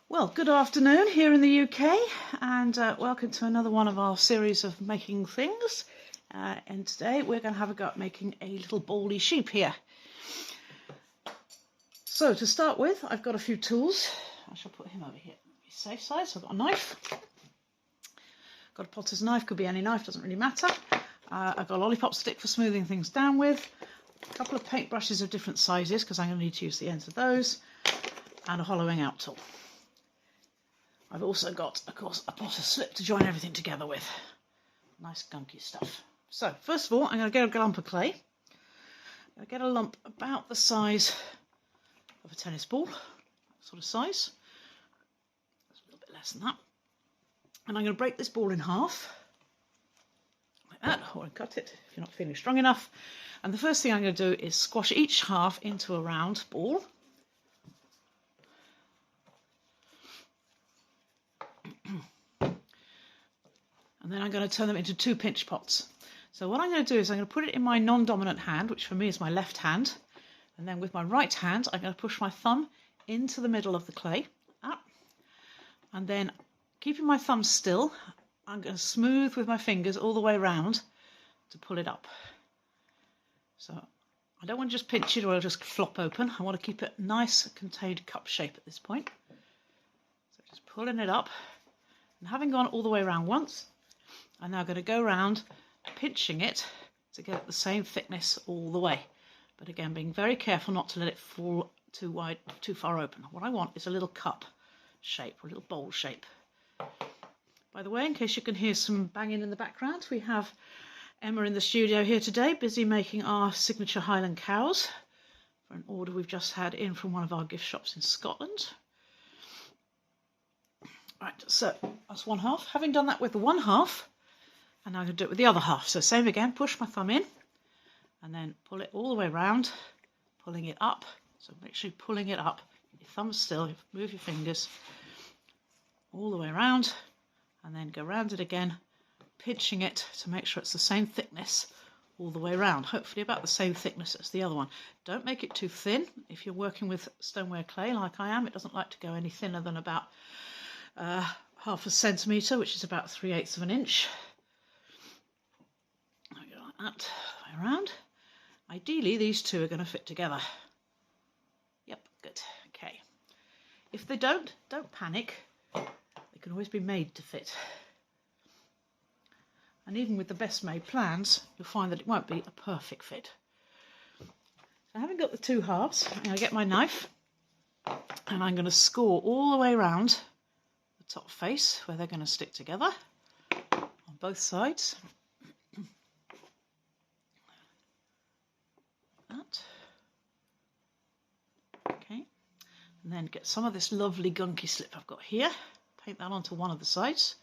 Well, good afternoon here in the UK, and welcome to another one of our series of making things. And today we're going to have a go at making a little bally sheep here. So to start with, I've got a few tools. I shall put him over here, be safe side. So I've got a knife, got a potter's knife, could be any knife, doesn't really matter. I've got a lollipop stick for smoothing things down with, a couple of paint brushes of different sizes because I'm going to need to use the ends of those, and a hollowing out tool. I've also got, of course, a potter's slip to join everything together with. Nice gunky stuff. So, first of all, I'm going to get a lump of clay. I'm going to get a lump about the size of a tennis ball, sort of size. That's a little bit less than that. And I'm going to break this ball in half, like that, or cut it if you're not feeling strong enough. And the first thing I'm going to do is squash each half into a round ball. And then I'm going to turn them into two pinch pots. So what I'm going to do is I'm going to put it in my non-dominant hand, which for me is my left hand. And then with my right hand, I'm going to push my thumb into the middle of the clay. Up. And then keeping my thumb still, I'm going to smooth with my fingers all the way around to pull it up. So I don't want to just pinch it or it'll just flop open. I want to keep it nice, contained cup shape at this point. So just pulling it up. And having gone all the way around once, I'm now going to go around pinching it to get it the same thickness all the way. But again, being very careful not to let it fall too wide, too far open. What I want is a little cup shape, or a little bowl shape. By the way, in case you can hear some banging in the background, we have Emma in the studio here today, busy making our signature Highland cows for an order we've just had in from one of our gift shops in Scotland. Right, so that's one half. Having done that with the one half, and now I'm going to do it with the other half. So same again, push my thumb in and then pull it all the way around, pulling it up. So make sure you're pulling it up, your thumb's still, move your fingers all the way around, and then go around it again, pinching it to make sure it's the same thickness all the way around. Hopefully about the same thickness as the other one. Don't make it too thin. If you're working with stoneware clay like I am, it doesn't like to go any thinner than about half a centimetre, which is about 3/8 of an inch. I go like that, way around. Ideally, these two are going to fit together. Yep, good. Okay. If they don't panic. They can always be made to fit. And even with the best made plans, you'll find that it won't be a perfect fit. So having got the two halves, I'm going to get my knife and I'm going to score all the way around the top face where they're going to stick together on both sides. That. Okay. And then get some of this lovely gunky slip I've got here. Paint that onto one of the sides.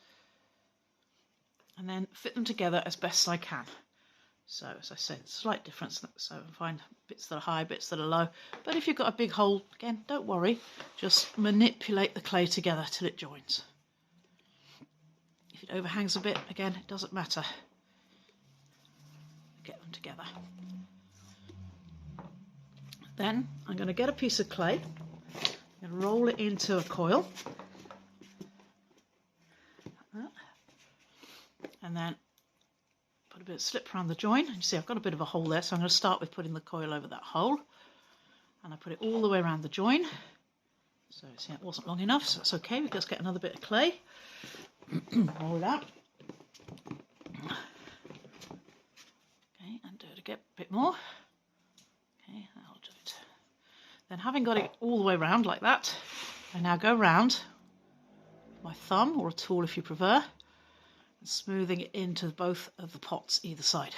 And then fit them together as best I can. So as I said, slight difference. So find bits that are high, bits that are low. But if you've got a big hole, again, don't worry. Just manipulate the clay together till it joins. If it overhangs a bit, again, it doesn't matter. Get them together. Then I'm going to get a piece of clay and roll it into a coil. Like that. And then put a bit of slip around the join. You see I've got a bit of a hole there, so I'm going to start with putting the coil over that hole. And I put it all the way around the join. So see, it wasn't long enough, so it's okay. We just get another bit of clay. Roll it out. Okay, and do it again a bit more. Okay, that'll do it. Then having got it all the way around like that, I now go round with my thumb, or a tool if you prefer, and smoothing it into both of the pots either side.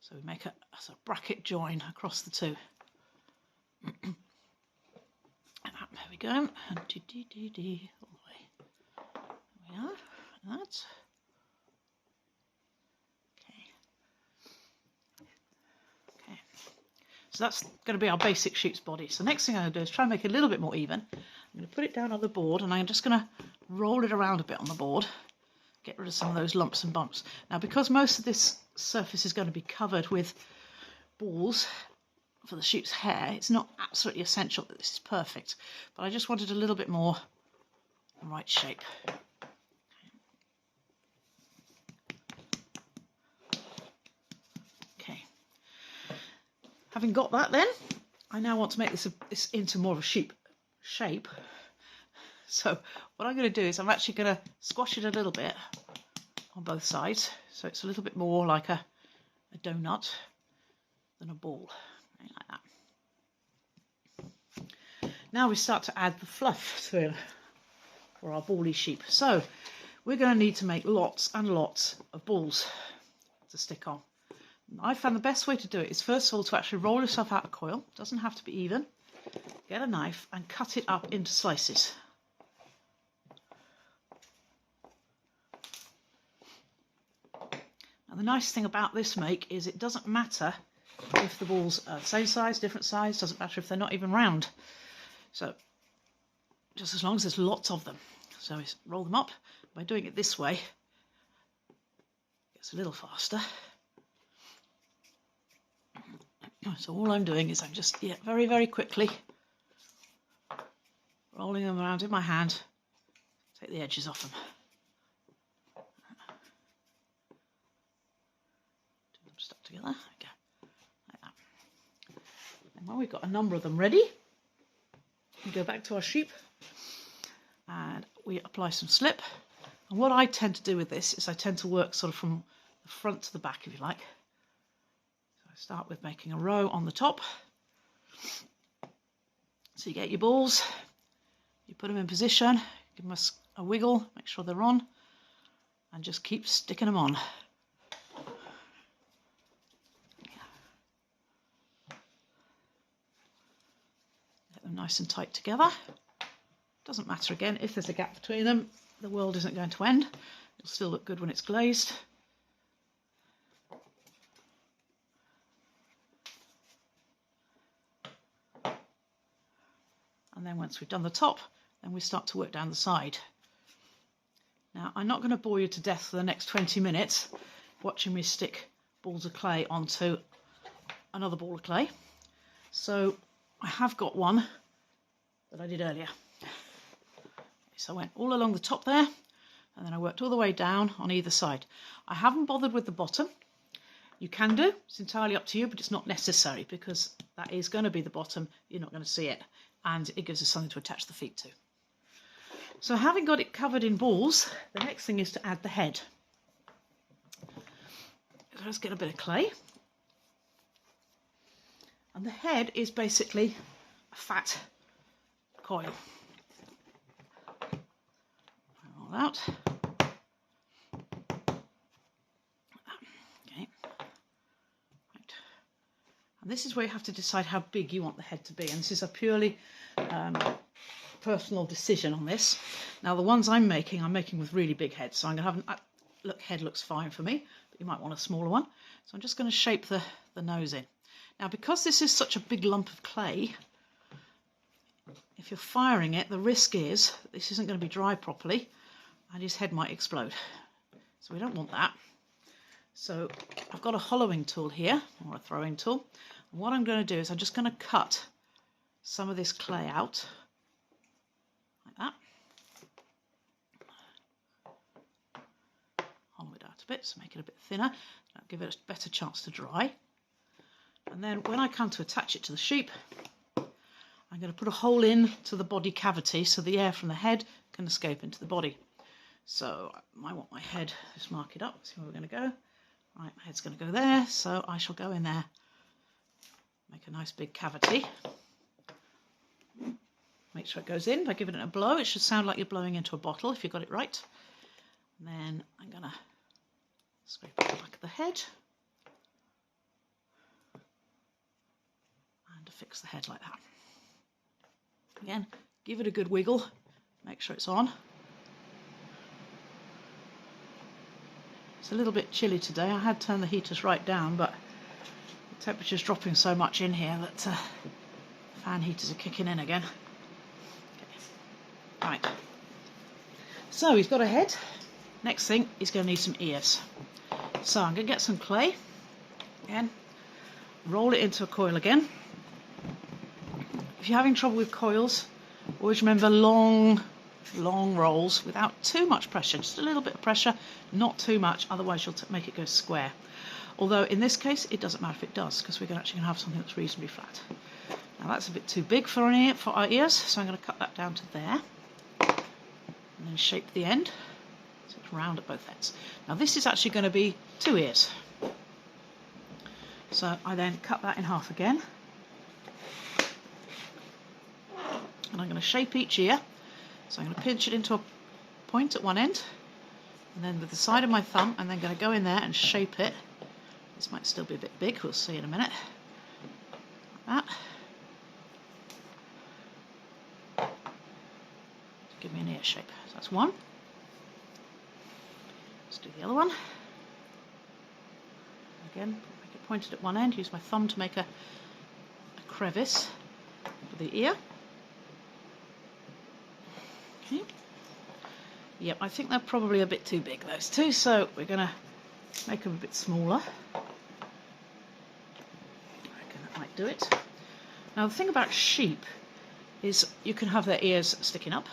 So we make a sort of bracket join across the two. There we go, and all the way. There we are, like that. Okay. So that's going to be our basic sheep's body. So next thing I'm going to do is try and make it a little bit more even. I'm going to put it down on the board and I'm just going to roll it around a bit on the board. Get rid of some of those lumps and bumps. Now because most of this surface is going to be covered with balls for the sheep's hair, it's not absolutely essential that this is perfect. But I just wanted a little bit more the right shape. Okay. Having got that then, I now want to make this into more of a sheep shape. So what I'm going to do is I'm actually going to squash it a little bit on both sides, so it's a little bit more like a donut than a ball, like that. Now we start to add the fluff through for our bally sheep. So we're going to need to make lots and lots of balls to stick on. I found the best way to do it is first of all to actually roll yourself out a coil. It doesn't have to be even. Get a knife and cut it up into slices. Now the nice thing about this make is it doesn't matter if the balls are the same size, different size, doesn't matter if they're not even round. So just as long as there's lots of them. So we roll them up. By doing it this way, it gets a little faster. So all I'm doing is I'm just very, very quickly rolling them around in my hand, take the edges off them. Do them stuck together, okay, like that. And when we've got a number of them ready, we go back to our sheep and we apply some slip. And what I tend to do with this is I tend to work sort of from the front to the back, if you like. Start with making a row on the top. So you get your balls, you put them in position, give them a wiggle, make sure they're on, and just keep sticking them on. Get them nice and tight together. Doesn't matter again if there's a gap between them, the world isn't going to end. It'll still look good when it's glazed. And then once we've done the top, then we start to work down the side. Now, I'm not going to bore you to death for the next 20 minutes watching me stick balls of clay onto another ball of clay. So I have got one that I did earlier. So I went all along the top there, and then I worked all the way down on either side. I haven't bothered with the bottom. You can do, it's entirely up to you, but it's not necessary because that is going to be the bottom. You're not going to see it. And it gives us something to attach the feet to. So having got it covered in balls, the next thing is to add the head. So let's get a bit of clay. And the head is basically a fat coil. Roll out. Okay. Right. And this is where you have to decide how big you want the head to be. And this is a purely personal decision on this. Now the ones I'm making with really big heads. So I'm going to have head looks fine for me, but you might want a smaller one. So I'm just going to shape the nose in. Now because this is such a big lump of clay, if you're firing it, the risk is that this isn't going to be dry properly and his head might explode. So we don't want that. So I've got a hollowing tool here, or a throwing tool. And what I'm going to do is I'm just going to cut some of this clay out, like that. Hollow it out a bit, so make it a bit thinner. That'll give it a better chance to dry. And then when I come to attach it to the sheep, I'm going to put a hole in to the body cavity so the air from the head can escape into the body. So I want my head, just mark it up, see where we're going to go. Right, my head's going to go there, so I shall go in there, make a nice big cavity. Make sure it goes in by giving it a blow. It should sound like you're blowing into a bottle if you got it right. And then I'm going to scrape the back of the head and affix the head like that. Again, give it a good wiggle, make sure it's on. It's a little bit chilly today. I had turned the heaters right down, but the temperature's dropping so much in here that fan heaters are kicking in again. Okay. Right. So he's got a head. Next thing, he's going to need some ears. So I'm going to get some clay. Again, roll it into a coil again. If you're having trouble with coils, always remember long, long rolls without too much pressure, just a little bit of pressure, not too much, otherwise you'll make it go square. Although in this case it doesn't matter if it does, because we're actually going to have something that's reasonably flat. Now that's a bit too big for our ears, so I'm going to cut that down to there and then shape the end so it's round at both ends. Now this is actually going to be 2 ears, so I then cut that in half again, and I'm going to shape each ear. So I'm going to pinch it into a point at one end, and then with the side of my thumb I'm then going to go in there and shape it. This might still be a bit big, we'll see in a minute. Like that. Give me an ear shape. So that's one. Let's do the other one. Again, make it pointed at one end, use my thumb to make a crevice for the ear. Okay. Yep, I think they're probably a bit too big, those two, so we're going to make them a bit smaller. I reckon that might do it. Now the thing about sheep is you can have their ears sticking up,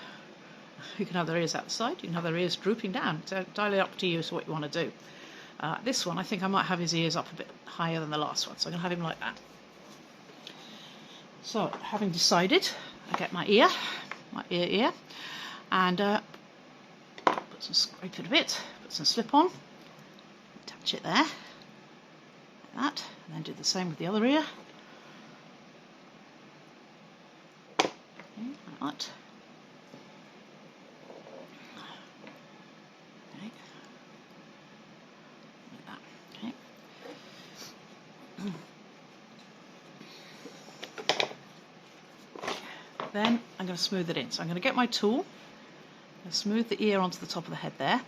you can have their ears out the side, you can have their ears drooping down. It's entirely up to you as to what you want to do. This one, I think I might have his ears up a bit higher than the last one, so I'm going to have him like that. So, having decided, I get my ear, and put some, scrape it a bit, put some slip on, attach it there, like that, and then do the same with the other ear. Okay, like that. Okay. Like that. Okay. Then I'm going to smooth it in. So I'm going to get my tool and smooth the ear onto the top of the head there.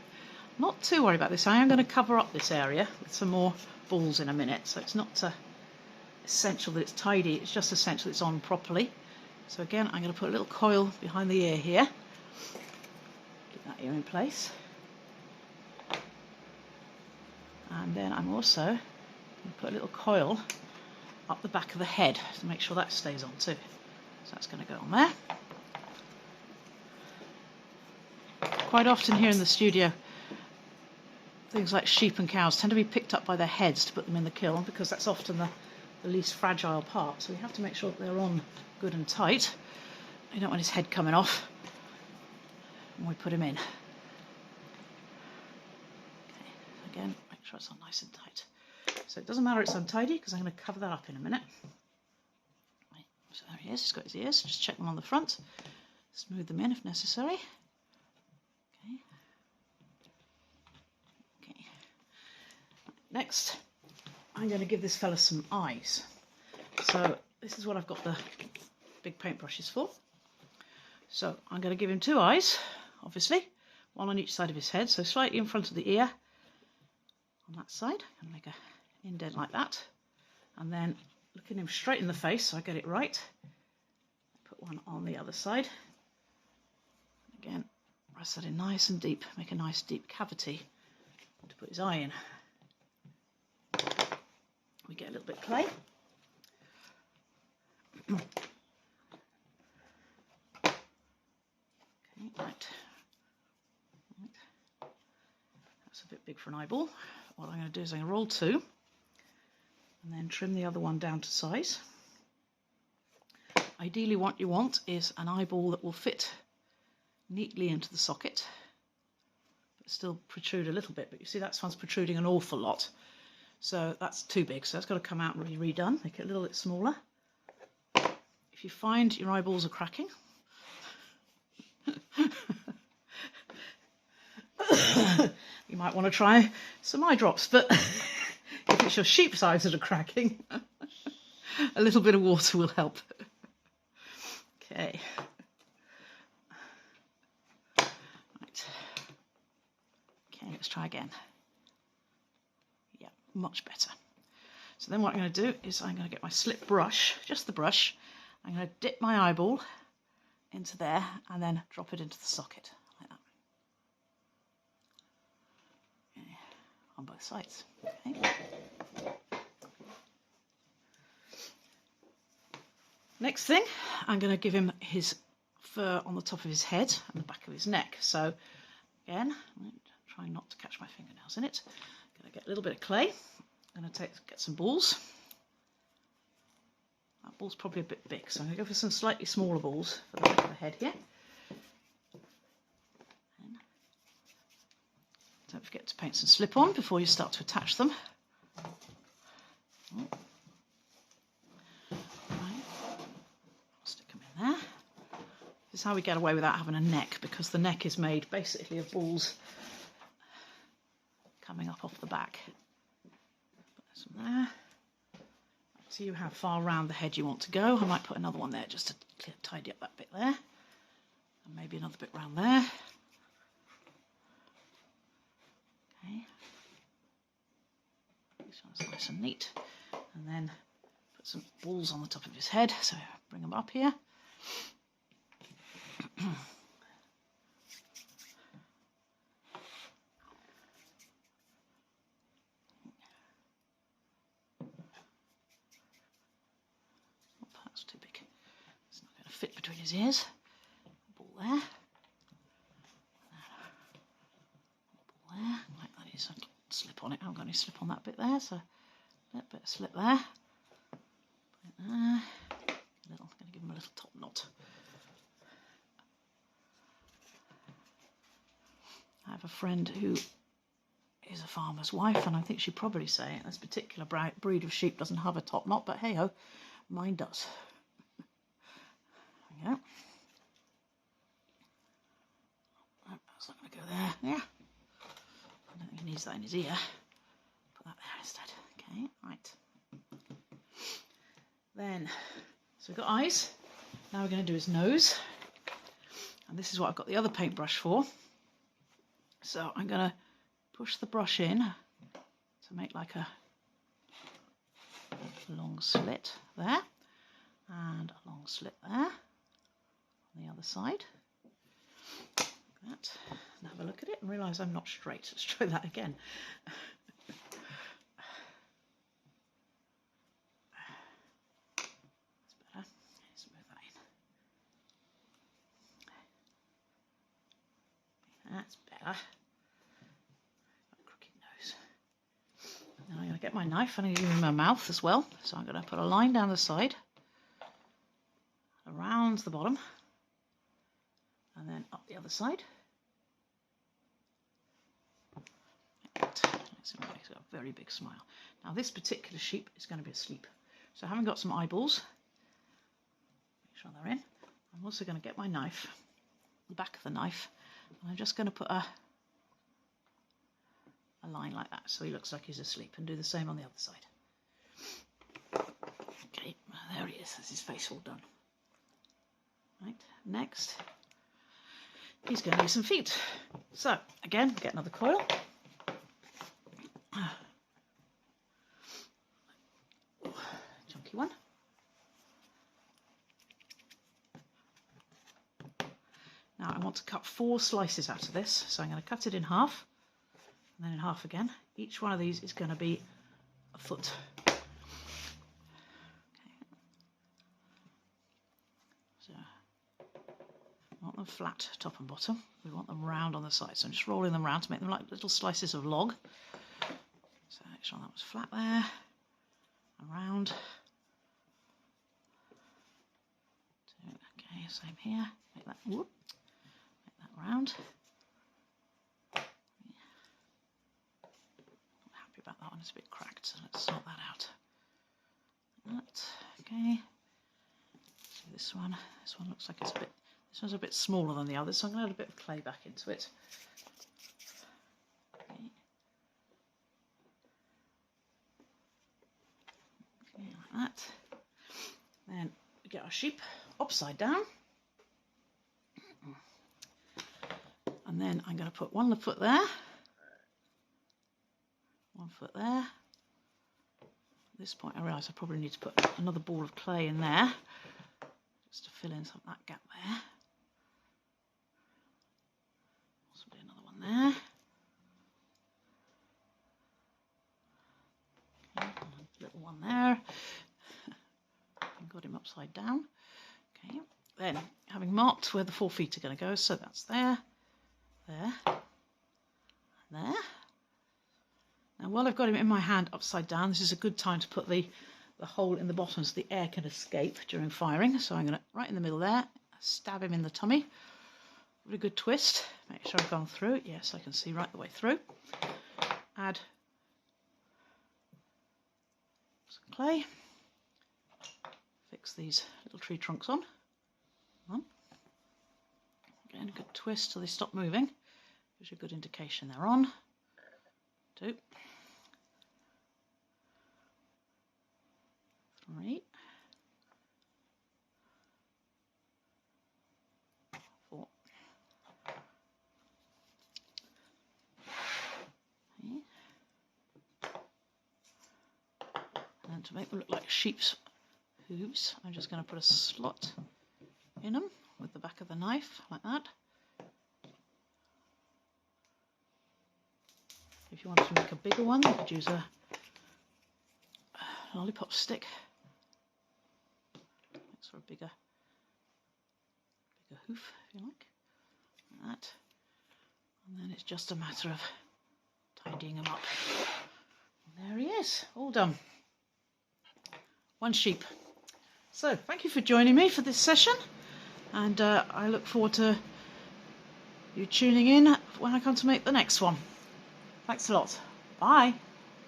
Not too worried about this. I am going to cover up this area with some more balls in a minute. So it's not essential that it's tidy. It's just essential it's on properly. So again, I'm going to put a little coil behind the ear here. Get that ear in place. And then I'm also going to put a little coil up the back of the head to make sure that stays on too. So that's going to go on there. Quite often here in the studio, things like sheep and cows tend to be picked up by their heads to put them in the kiln, because that's often the least fragile part. So we have to make sure that they're on good and tight. You don't want his head coming off when we put him in. Okay, again, make sure it's on nice and tight. So it doesn't matter it's untidy, because I'm going to cover that up in a minute. So there he is, he's got his ears, just check them on the front, smooth them in if necessary. Okay. Okay. Next, I'm going to give this fella some eyes. So this is what I've got the big paintbrushes for. So I'm going to give him 2 eyes, obviously, one on each side of his head, so slightly in front of the ear on that side, and make an indent like that, and then looking him straight in the face so I get it right. Put one on the other side. Again, press that in nice and deep, make a nice deep cavity to put his eye in. We get a little bit of clay. Okay, right. That's a bit big for an eyeball. What I'm going to do is I'm going to roll 2. And then trim the other one down to size. Ideally what you want is an eyeball that will fit neatly into the socket, but still protrude a little bit. But you see that one's protruding an awful lot. So that's too big, so that's got to come out and be redone. Make it a little bit smaller. If you find your eyeballs are cracking, you might want to try some eye drops, but if it's your sheep's eyes that are cracking, a little bit of water will help. Okay. Right. Okay, let's try again. Yeah, much better. So then what I'm going to do is I'm going to get my slip brush, just the brush. I'm going to dip my eyeball into there and then drop it into the socket, like that. Okay. On both sides. Okay. Next thing, I'm going to give him his fur on the top of his head and the back of his neck. So again, I'm trying not to catch my fingernails in it. I'm going to get a little bit of clay. I'm going to get some balls. That ball's probably a bit big, so I'm going to go for some slightly smaller balls for the back of the head here. And don't forget to paint some slip-on before you start to attach them. Right. Stick them in there. This is how we get away without having a neck, because the neck is made basically of balls coming up off the back. Put some there. So you have far round the head you want to go. I might put another one there just to tidy up that bit there. And maybe another bit round there. Okay. This one's nice and neat. And then put some balls on the top of his head. So bring them up here. Too big. It's not going to fit between his ears. Ball there. Ball there. Like that is. I'll slip on it. I haven't got any slip on that bit there, so a little bit of slip there. Put it there. I'm going to give him a little top knot. I have a friend who is a farmer's wife, and I think she'd probably say this particular breed of sheep doesn't have a top knot, but hey ho, mine does. Yeah. That's not going to go there. Yeah. I don't think he needs that in his ear. Put that there instead. Okay, right. Then, so we've got eyes. Now we're going to do his nose. And this is what I've got the other paintbrush for. So I'm going to push the brush in to make like a long slit there. And a long slit there. On the other side, like that, and have a look at it and realise I'm not straight. Let's try that again. That's better. Smooth that in. That's better. Crooked nose. Now I'm going to get my knife and I'm going to use my mouth as well. So I'm going to put a line down the side, around the bottom. And then up the other side. He's got a very big smile. Now this particular sheep is going to be asleep. So having got some eyeballs, make sure they're in, I'm also going to get my knife, the back of the knife, and I'm just going to put a line like that so he looks like he's asleep, and do the same on the other side. Okay, there he is. That's his face all done. Right, next. He's going to do some feet. So, again, get another coil. Chunky one. Now I want to cut 4 slices out of this. So I'm going to cut it in half, and then in half again. Each one of these is going to be a foot. We want them flat top and bottom. We want them round on the side. So I'm just rolling them round to make them like little slices of log. So make sure that was flat there. And round. Okay, same here. Make that round. I'm happy about that one. It's a bit cracked, so let's sort that out. Okay. So this one looks like it's a bit. This one's a bit smaller than the others, so I'm going to add a bit of clay back into it. Okay. Okay, like that. Then we get our sheep upside down. And then I'm going to put one foot there. One foot there. At this point I realise I probably need to put another ball of clay in there, just to fill in that gap there. Possibly another one there. Okay, a little one there. I've got him upside down. Okay, then having marked where the 4 feet are going to go. So that's there, there, and there. Now while I've got him in my hand upside down, this is a good time to put the hole in the bottom so the air can escape during firing. So I'm going to, right in the middle there, stab him in the tummy. Give it a good twist. Make sure I've gone through. Yes, I can see right the way through. Add some clay. Fix these little tree trunks on. Again, a good twist till they stop moving. Gives you a good indication they're on. 2, 3, 4. And to make them look like sheep's hooves, I'm just going to put a slot in them with the back of the knife, like that. If you wanted to make a bigger one, you could use a lollipop stick. Makes for a bigger hoof, if you like that. And then it's just a matter of tidying them up. And there he is, all done. One sheep. So thank you for joining me for this session, and I look forward to you tuning in when I come to make the next one. Thanks a lot. Bye.